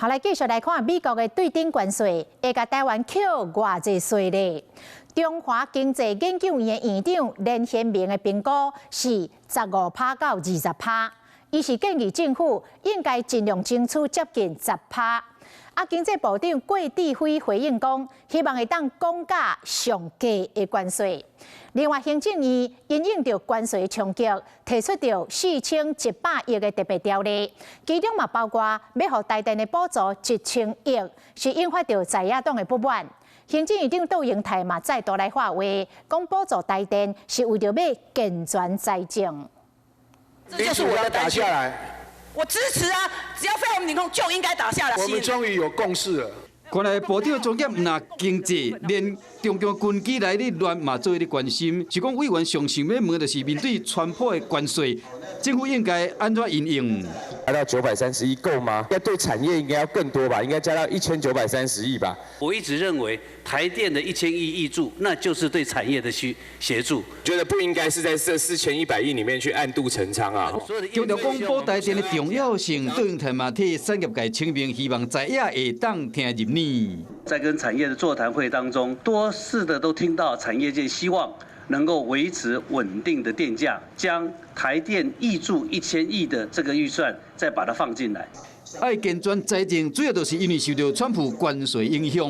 好，来继续来看美国的对顶关税会甲台湾扣偌济税呢？中华经济研究院的院长连贤明的评估是15%到20%，伊是建议政府应该尽量争取接近10%。经济部长郭志辉回应讲，希望会当降价上低的关税。另外，行政院因应着关税冲击，提出着4100亿的特别条例，其中嘛包括要互台电的补助1000亿，是引发着在野党的不满。行政院长杜英泰嘛再度来发话，讲补助台电是为着要健全财政。这就是我的打下来。我支持啊！只要非我们领空就应该打下来。我们终于有共识了。看来部长重点唔那经济，连中共军机来的乱嘛做咧关心。是讲委员上想要问的是，面对川普的关税，政府应该安怎应用？加到930亿够吗？要对产业应该要更多吧？应该加到1930亿吧？我一直认为台电的1000亿挹注，那就是对产业的协助。觉得不应该是在这4100亿里面去暗度陈仓啊！强调讲补台电的重要性，杜英泰嘛替产业界清明，希望在野会当听入耳。在跟产业的座谈会当中，多次的都听到产业界希望能够维持稳定的电价，将台电挹注1000亿的这个预算再把它放进来。爱健全财政，主要就是因为受到川普关税影响。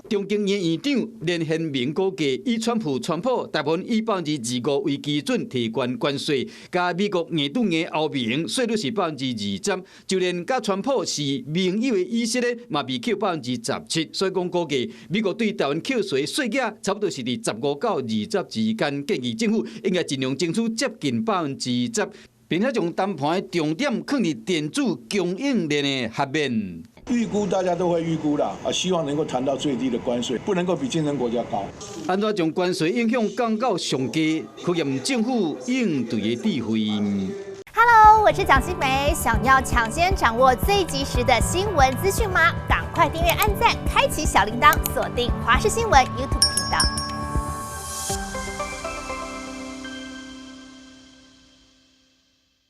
中经院院长连贤明估计，以川普台湾以25%为基准提悬关税，加美国硬对硬欧盟税率是20%，就连甲川普是盟友的以色列嘛被扣17%，所以讲估计美国对台湾扣税税额差不多是伫15到20之间，建议政府应该尽量争取接近10%。并且将谈判的重点放在电子供应链的下面。预估大家都会预估啦，希望能够谈到最低的关税，不能够比竞争国家高。安怎将关税影响降到上低，考验政府应对的智慧。Hello， 我是蒋欣梅，想要抢先掌握最及时的新闻资讯吗？赶快订阅、按赞、开启小铃铛，锁定华视新闻 YouTube 频道。